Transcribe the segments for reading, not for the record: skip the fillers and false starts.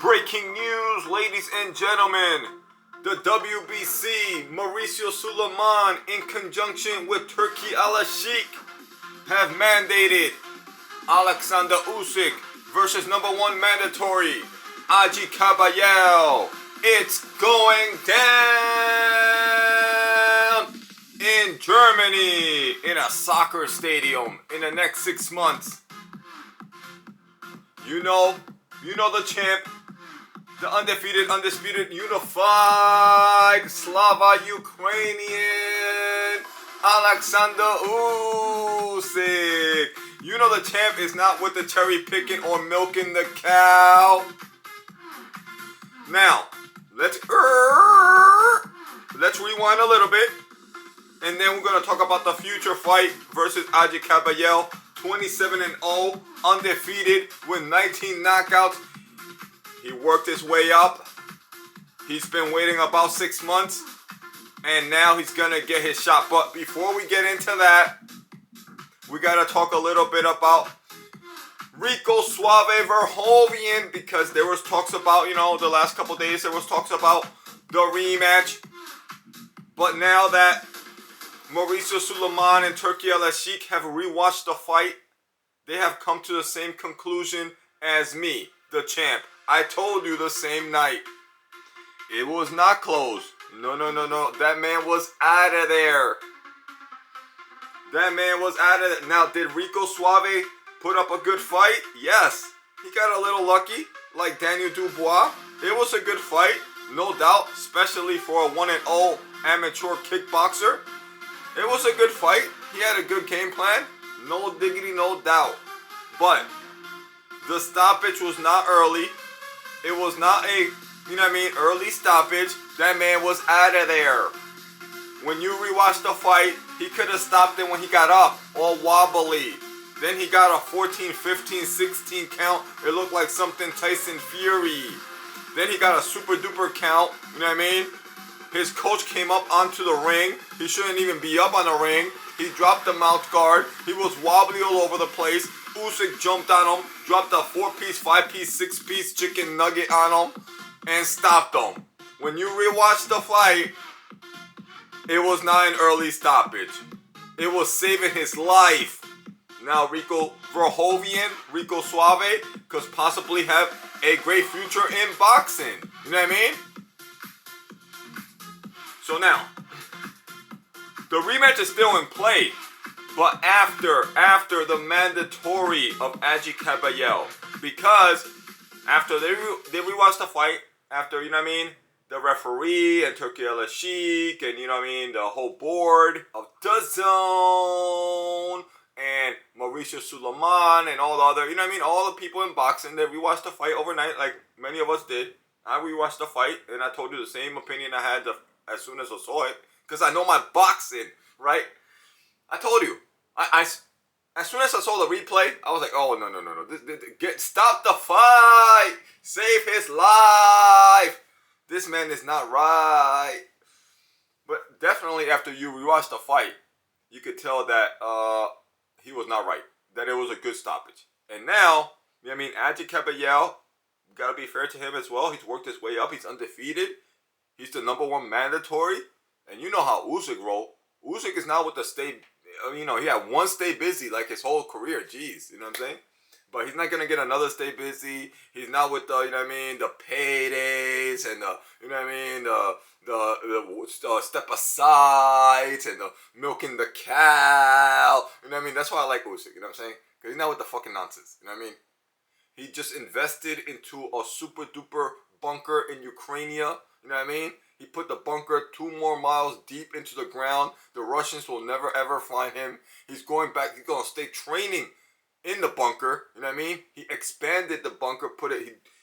Breaking news, ladies and gentlemen. The WBC, Mauricio Sauliman, in conjunction with Turki AlAlSheikh, have mandated Oleksandr Usyk versus #1 mandatory, Agit Kabayel. It's going down in Germany, in a soccer stadium, in the next 6 months. You know the champ, the undefeated, undisputed, unified Slava Ukrainian Oleksandr Usyk. You know the champ is not with the cherry picking or milking the cow. Now, let's rewind a little bit, and then we're going to talk about the future fight versus Agit Kabayel. 27-0, undefeated with 19 knockouts. He worked his way up. He's been waiting about 6 months, and now he's gonna get his shot. But before we get into that, we gotta talk a little bit about Rico Suave Verhoeven, because there was talks about, the last couple days there was talks about the rematch. But now that Mauricio Sauliman and Turki AlAlSheikh have rewatched the fight, they have come to the same conclusion as me, the champ. I told you the same night. It was not closed. No. That man was out of there. That man was out of there. Now, did Rico Suave put up a good fight? Yes. He got a little lucky, like Daniel Dubois. It was a good fight, no doubt, especially for a 1-0 amateur kickboxer. It was a good fight. He had a good game plan. No diggity, no doubt. But the stoppage was not early. It was not a, early stoppage. That man was out of there. When you rewatch the fight, he could have stopped it when he got up, all wobbly. Then he got a 14, 15, 16 count. It looked like something Tyson Fury. Then he got a super duper count, His coach came up onto the ring. He shouldn't even be up on the ring. He dropped the mouth guard. He was wobbly all over the place. Usyk jumped on him, dropped a 4-piece, 5-piece, 6-piece chicken nugget on him, and stopped him. When you rewatch the fight, it was not an early stoppage. It was saving his life. Now Rico Verhoeven, Rico Suave, could possibly have a great future in boxing. You know what I mean? So now, the rematch is still in play, but after the mandatory of Agit Kabayel, because after they rewatched the fight, after, the referee and Turki AlAlSheikh and, the whole board of DAZN and Mauricio Sauliman and all the other, all the people in boxing, they rewatched the fight overnight like many of us did. I rewatched the fight, and I told you the same opinion I had as soon as I saw it, because I know my boxing, right? I told you. As soon as I saw the replay, I was like, oh, no. Stop the fight. Save his life. This man is not right. But definitely after you rewatch the fight, you could tell that he was not right. That it was a good stoppage. And now, Agit Kabayel, got to be fair to him as well. He's worked his way up. He's undefeated. He's the #1 mandatory. And you know how Usyk roll. Usyk is not with the stay, he had one stay busy like his whole career. Jeez, you know what I'm saying? But he's not going to get another stay busy. He's not with the, the paydays and the step asides and the milking the cow. That's why I like Usyk, you know what I'm saying? Because he's not with the fucking nonsense, you know what I mean? He just invested into a super duper bunker in Ukraine, you know what I mean? He put the bunker 2 more miles deep into the ground. The Russians will never ever find him. He's going back. He's going to stay training in the bunker. You know what I mean? He expanded the bunker,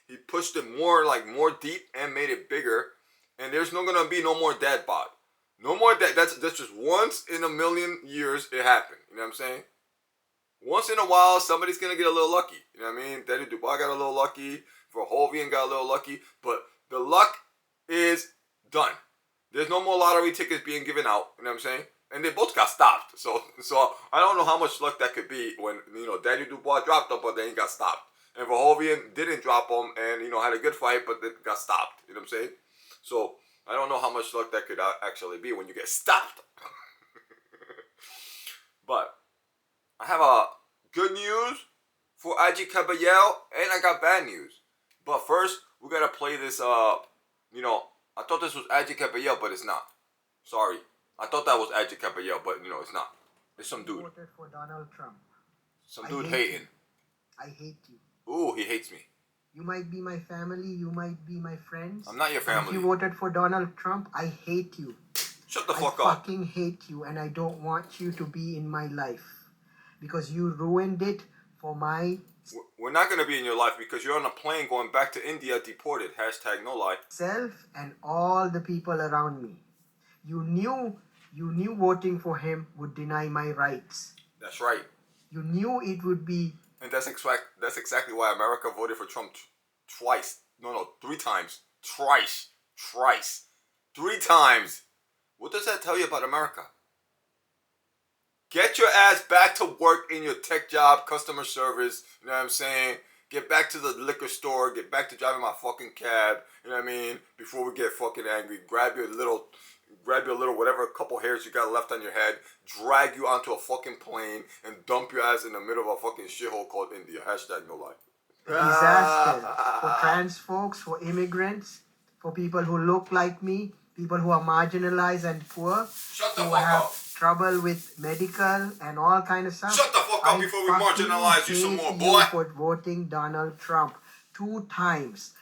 he pushed it more deep and made it bigger. And there's not going to be no more dad bod. No more dad. That's just once in a million years it happened. You know what I'm saying? Once in a while, somebody's going to get a little lucky. You know what I mean? Daniel Dubois got a little lucky. Verhoeven got a little lucky. But the luck is done. There's no more lottery tickets being given out. You know what I'm saying? And they both got stopped. So I don't know how much luck that could be when, Daniel Dubois dropped up, but then he got stopped. And Verhoeven didn't drop him and, had a good fight, but it got stopped. You know what I'm saying? So, I don't know how much luck that could actually be when you get stopped. But, I have a good news for Agit Kabayel, and I got bad news. But first, we gotta play this, I thought this was Agit Kabayel, but it's not. Sorry. I thought that was Agit Kabayel, but, it's not. It's some dude. Voted for Donald Trump. Some dude hating. I hate you. Ooh, he hates me. You might be my family, you might be my friends. I'm not your family. If you voted for Donald Trump, I hate you. Shut the fuck up. I fucking hate you, and I don't want you to be in my life. Because you ruined it for my... We're not going to be in your life because you're on a plane going back to India deported. # no lie. Self and all the people around me. You knew voting for him would deny my rights. That's right. You knew it would be... And that's exactly why America voted for Trump twice. No, 3 times. Thrice. 3 times. What does that tell you about America? Get your ass back to work in your tech job, customer service, you know what I'm saying? Get back to the liquor store, get back to driving my fucking cab, you know what I mean? Before we get fucking angry, grab your little whatever couple hairs you got left on your head, drag you onto a fucking plane, and dump your ass in the middle of a fucking shithole called India. # no lie. Disaster for trans folks, for immigrants, for people who look like me, people who are marginalized and poor, Shut the who fuck have up. trouble with medical and all kind of stuff. Shut the fuck up before we marginalize you some more, boy. For voting Donald Trump 2 times.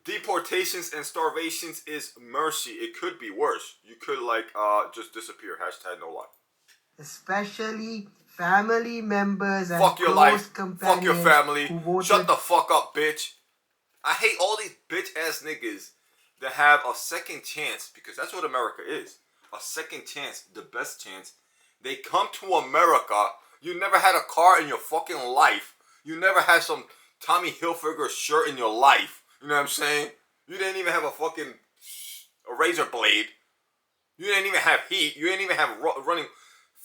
Deportations and starvations is mercy. It could be worse. You could just disappear. # no lie. Especially family members and fuck your close life. companions. Fuck your family. Who voted. Shut the fuck up, bitch. I hate all these bitch ass niggas that have a second chance, because that's what America is. A second chance, the best chance. They come to America. You never had a car in your fucking life. You never had some Tommy Hilfiger shirt in your life. You know what I'm saying? You didn't even have a razor blade. You didn't even have heat. You didn't even have running.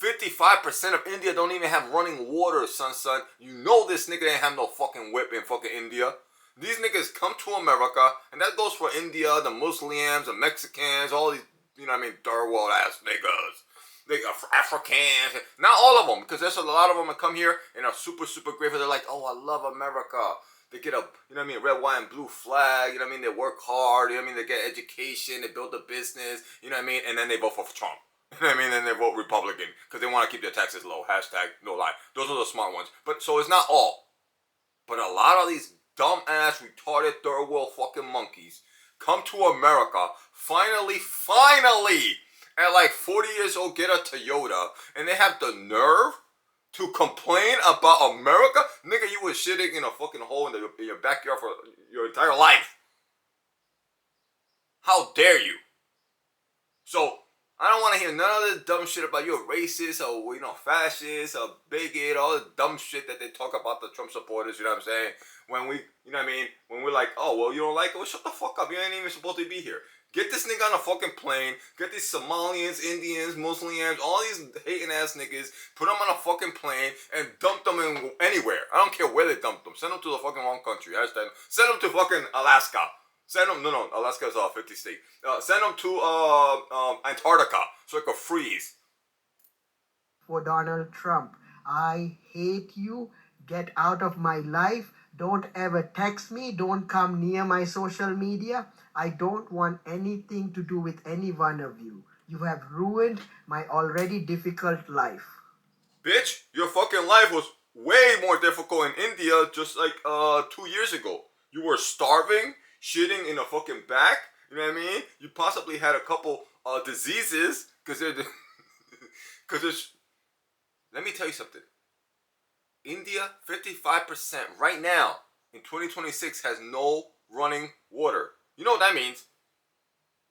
55% of India don't even have running water, son. You know this nigga didn't have no fucking whip in fucking India. These niggas come to America, and that goes for India, the Muslims, the Mexicans, all these, third world ass niggas. They are Africans. Not all of them, because there's a lot of them that come here and are super, super grateful. They're like, oh, I love America. They get a, red, white, and blue flag. They work hard. They get education. They build a business. And then they vote for Trump. Then they vote Republican because they want to keep their taxes low. # no lie. Those are the smart ones. But so it's not all. But a lot of these dumb ass, retarded, third world fucking monkeys come to America. Finally, at like 40 years old, get a Toyota, and they have the nerve to complain about America? Nigga, you was shitting in a fucking hole in your backyard for your entire life. How dare you? So, I don't want to hear none of this dumb shit about you're racist or, fascist or bigot, all the dumb shit that they talk about the Trump supporters, you know what I'm saying? When we, when we're like, oh, well, you don't like it? Well, shut the fuck up. You ain't even supposed to be here. Get this nigga on a fucking plane. Get these Somalians, Indians, Muslims, all these hating ass niggas. Put them on a fucking plane and dump them in anywhere. I don't care where they dump them. Send them to the fucking wrong country. Send them to fucking Alaska. Send them, no, Alaska is 50 state. Send them to Antarctica so it could freeze. For Donald Trump, I hate you. Get out of my life. Don't ever text me. Don't come near my social media. I don't want anything to do with any one of you. You have ruined my already difficult life. Bitch, your fucking life was way more difficult in India just like 2 years ago. You were starving, shitting in a fucking back. You know what I mean? You possibly had a couple diseases because let me tell you something. India, 55% right now in 2026 has no running water. You know what that means?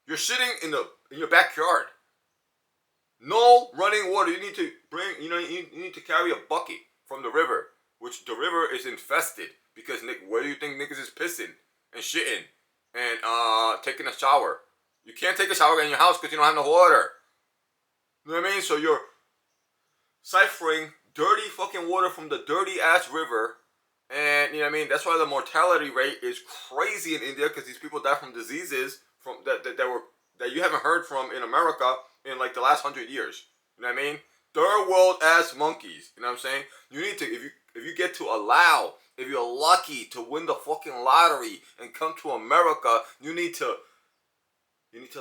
You're shitting in your backyard. No running water. You need to bring, you need to carry a bucket from the river, which the river is infested because where do you think niggas is pissing and shitting and taking a shower? You can't take a shower in your house because you don't have no water. You know what I mean? So you're ciphering dirty fucking water from the dirty ass river And you know what I mean? That's why the mortality rate is crazy in India, because these people die from diseases from that you haven't heard from in America in like the last 100 years. You know what I mean? Third world ass monkeys. You know what I'm saying? You need to, if you get to allow, if you're lucky to win the fucking lottery and come to America, you need to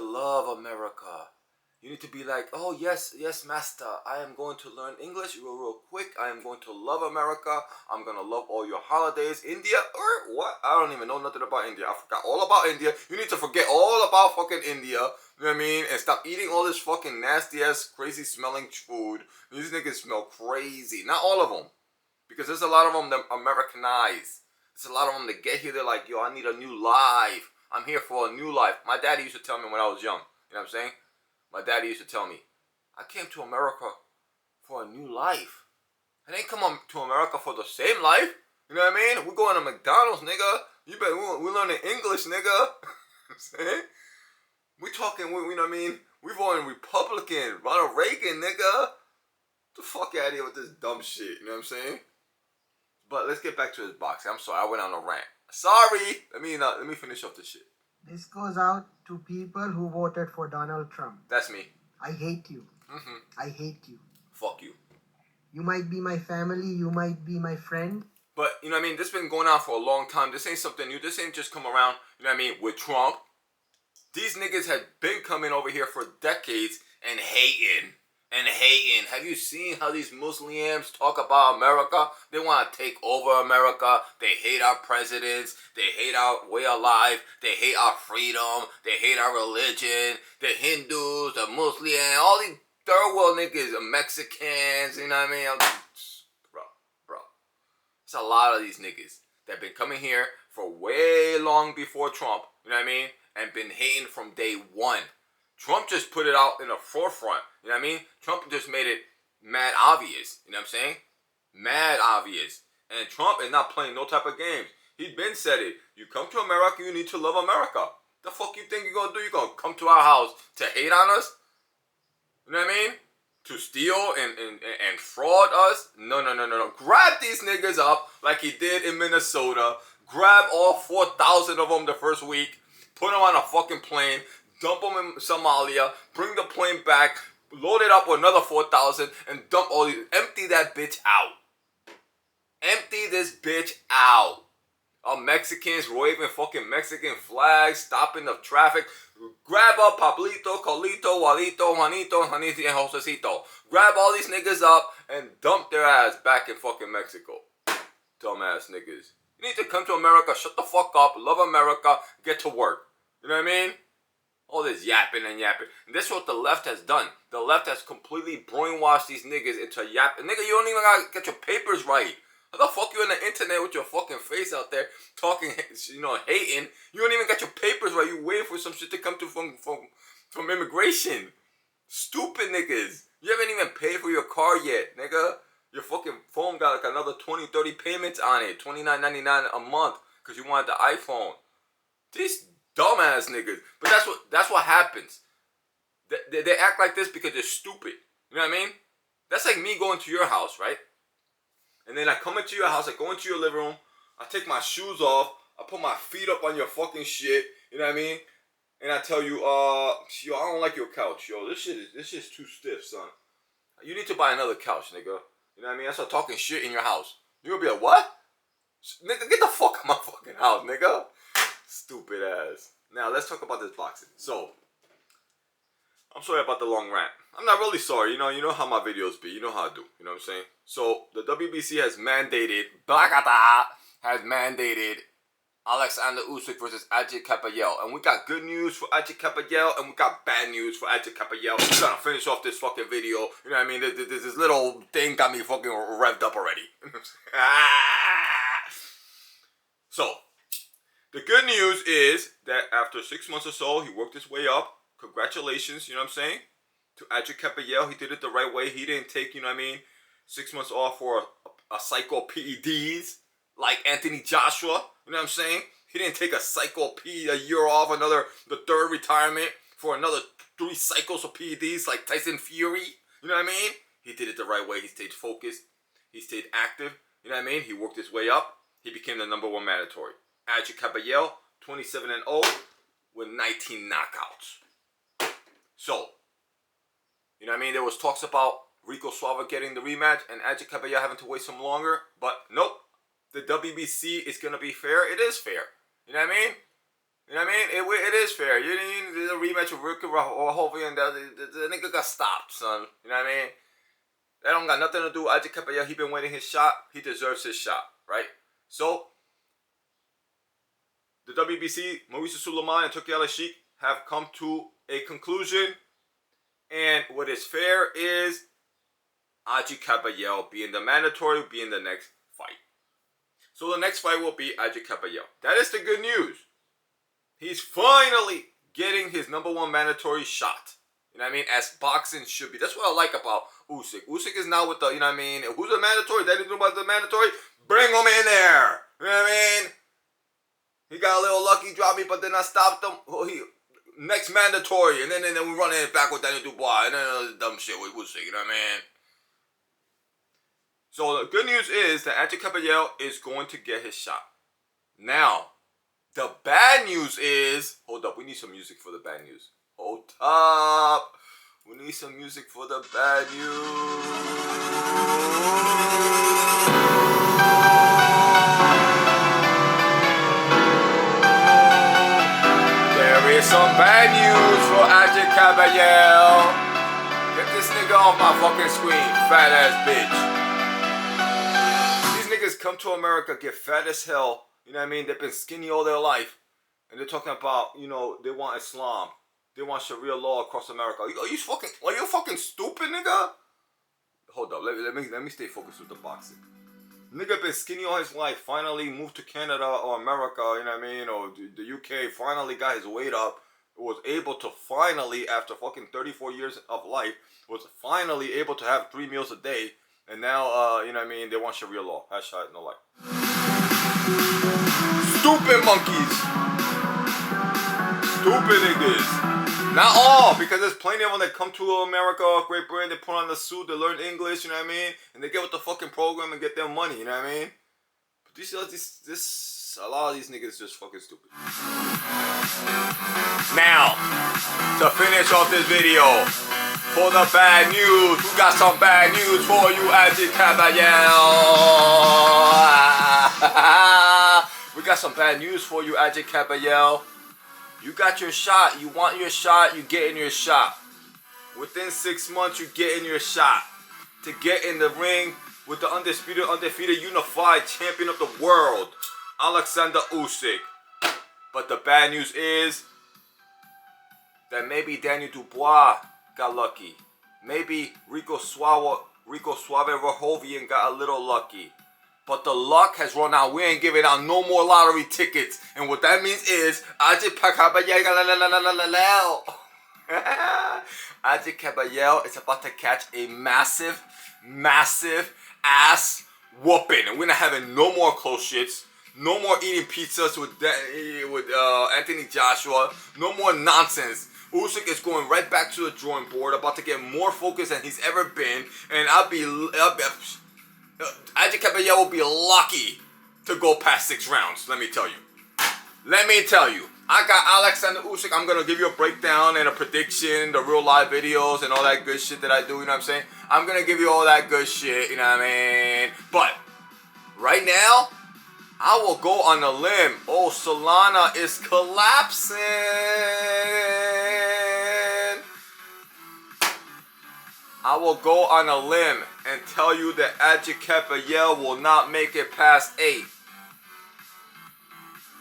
love America. You need to be like, oh yes, yes, master, I am going to learn English real quick. I am going to love America. I'm going to love all your holidays. India? Or what? I don't even know nothing about India. I forgot all about India. You need to forget all about fucking India. You know what I mean? And stop eating all this fucking nasty ass, crazy smelling food. These niggas smell crazy. Not all of them. Because there's a lot of them that Americanized. There's a lot of them that get here, they're like, yo, I need a new life. I'm here for a new life. My daddy used to tell me when I was young. You know what I'm saying? My daddy used to tell me, I came to America for a new life. I didn't come to America for the same life. You know what I mean? We're going to McDonald's, nigga. We're learning English, nigga. You know what I'm saying? We talking, you know what I mean? We voting Republican. Ronald Reagan, nigga. Get the fuck out of here with this dumb shit. You know what I'm saying? But let's get back to this boxing. I'm sorry, I went on a rant. Sorry. Let me finish off this shit. This goes out to people who voted for Donald Trump. That's me. I hate you. I hate you. Fuck you. You might be my family. You might be my friend. But, you know what I mean? This been going on for a long time. This ain't something new. This ain't just come around, you know what I mean, with Trump. These niggas have been coming over here for decades and hating. Have you seen how these Muslims talk about America? They want to take over America. They hate our presidents. They hate our way of life. They hate our freedom. They hate our religion. The Hindus, the Muslims, all these third world niggas, the Mexicans, you know what I mean? Bro. There's a lot of these niggas that been coming here for way long before Trump, you know what I mean? And been hating from day one. Trump just put it out in the forefront. You know what I mean? Trump just made it mad obvious. You know what I'm saying? Mad obvious. And Trump is not playing no type of games. He been said it. You come to America, you need to love America. The fuck you think you're going to do? You're going to come to our house to hate on us? You know what I mean? To steal and fraud us? No. Grab these niggas up like he did in Minnesota. Grab all 4,000 of them the first week. Put them on a fucking plane. Dump them in Somalia, bring the plane back, load it up with another 4,000, and dump all these. Empty that bitch out. Empty this bitch out. All Mexicans waving fucking Mexican flags, stopping the traffic. Grab up Pablito, Colito, Juanito, Juanito, and Josecito. Grab all these niggas up and dump their ass back in fucking Mexico. Dumbass niggas. You need to come to America, shut the fuck up, love America, get to work. You know what I mean? All this yapping. And this is what the left has done. The left has completely brainwashed these niggas into yapping. Nigga, you don't even gotta get your papers right. How the fuck you on the internet with your fucking face out there talking, you know, hating? You don't even got your papers right. You waiting for some shit to come through from immigration. Stupid niggas. You haven't even paid for your car yet, nigga. Your fucking phone got like another 20, 30 payments on it. $29.99 a month because you wanted the iPhone. These dumbass niggas. But that's what happens. They act like this because they're stupid. You know what I mean? That's like me going to your house, right? And then I come into your house, I go into your living room, I take my shoes off, I put my feet up on your fucking shit, you know what I mean? And I tell you, yo, I don't like your couch, yo. This shit's too stiff, son. You need to buy another couch, nigga. You know what I mean? I start talking shit in your house. You're gonna be like, what? Nigga, get the fuck out of my fucking house, nigga. Stupid ass. Now, let's talk about this boxing. So, I'm sorry about the long rant. I'm not really sorry. You know how my videos be. You know how I do. You know what I'm saying? So, the WBC has mandated, Oleksandr Usyk versus Agit Kabayel. And we got good news for Agit Kabayel, and we got bad news for Agit Kabayel. I'm trying to finish off this fucking video. You know what I mean? This little thing got me fucking revved up already. So, the good news is that after 6 months or so, he worked his way up. Congratulations, you know what I'm saying? To Agit Kabayel, he did it the right way. He didn't take, you know what I mean, 6 months off for a cycle PEDs like Anthony Joshua. You know what I'm saying? He didn't take a cycle a year off, the third retirement for another 3 cycles of PEDs like Tyson Fury. You know what I mean? He did it the right way. He stayed focused. He stayed active. You know what I mean? He worked his way up. he became the #1 mandatory. Agit Kabayel, 27-0 with 19 knockouts. So, you know what I mean? There was talks about Rico Suave getting the rematch and Agit Kabayel having to wait some longer, but nope. The WBC is gonna be fair. It is fair. You know what I mean? You know what I mean? It is fair. You know, the rematch with Rico Suave and the nigga got stopped, son. You know what I mean? That don't got nothing to do with Agit Kabayel. He been waiting his shot. He deserves his shot, right? So, the WBC, Mauricio Sauliman and Turki AlAlSheikh have come to a conclusion. And what is fair is Agit Kabayel being the mandatory, being the next fight. So the next fight will be Agit Kabayel. That is the good news. He's finally getting his #1 mandatory shot. You know what I mean? As boxing should be. That's what I like about Usyk. Usyk is now with the, you know what I mean? Who's the mandatory? That is about the mandatory? Bring him in there. You know what I mean? He got a little lucky, dropped me, but then I stopped him. Next mandatory. And then we run it back with Daniel Dubois. And then dumb shit with Usyk. You know what I mean? So the good news is that Agit Kabayel is going to get his shot. Now, the bad news is... Hold up, we need some music for the bad news. Hold up. We need some music for the bad news. There is some bad news for Agit Kabayel. Get this nigga off my fucking screen, fat ass bitch. Niggas come to America, get fat as hell, you know what I mean? They've been skinny all their life, and they're talking about, you know, they want Islam, they want Sharia law across America. Are you fucking stupid, nigga? Hold up, let me stay focused with the boxing. Nigga been skinny all his life, finally moved to Canada or America, you know what I mean, or the UK, finally got his weight up, was able to finally, after fucking 34 years of life, was finally able to have 3 meals a day. And now, you know what I mean, they want Sharia law. Hashtag no lie. Stupid monkeys. Stupid niggas. Not all, because there's plenty of them that come to America or Great Britain, they put on the suit, they learn English, you know what I mean? And they get with the fucking program and get their money, you know what I mean? But a lot of these niggas just fucking stupid. Now, to finish off this video, for the bad news, we got some bad news for you, Agit Kabayel. We got some bad news for you, Agit Kabayel. You got your shot. You want your shot. You getting your shot. Within 6 months, you getting your shot to get in the ring with the undefeated, unified champion of the world, Oleksandr Usyk. But the bad news is that maybe Daniel Dubois got lucky. Maybe Rico Suave Rohovian got a little lucky. But the luck has run out. We ain't giving out no more lottery tickets. And what that means is Agit Kabayel is about to catch a massive ass whooping. And we're not having no more close shits. No more eating pizzas with Anthony Joshua. No more nonsense. Usyk is going right back to the drawing board, about to get more focused than he's ever been, and Agit Kabayel will be lucky to go past 6 rounds. Let me tell you. I got Oleksandr Usyk. I'm gonna give you a breakdown and a prediction, the real live videos and all that good shit that I do. You know what I'm saying? I'm gonna give you all that good shit. You know what I mean? But right now, I will go on a limb. Oh, Solana is collapsing. I will go on a limb and tell you that Agit Kabayel will not make it past 8.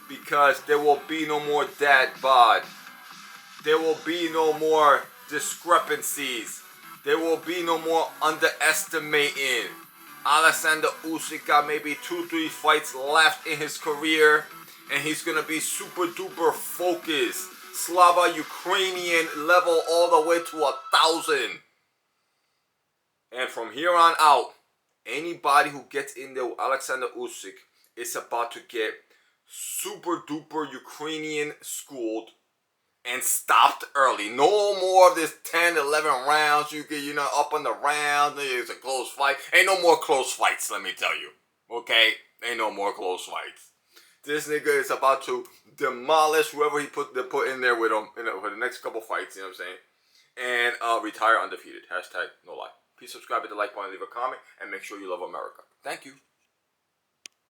Because there will be no more dad bod. There will be no more discrepancies. There will be no more underestimating. Oleksandr Usyk got maybe 2-3 fights left in his career, and he's gonna be super duper focused. Slava Ukrainian level all the way to 1,000. And from here on out, anybody who gets in there with Oleksandr Usyk is about to get super duper Ukrainian schooled and stopped early. No more of this 10, 11 rounds. You get, up on the round. It's a close fight. Ain't no more close fights, let me tell you. Okay? Ain't no more close fights. This nigga is about to demolish whoever they put in there with him for the next couple fights, you know what I'm saying? And retire undefeated. Hashtag no lie. Please subscribe, hit the like button, leave a comment, and make sure you love America. Thank you.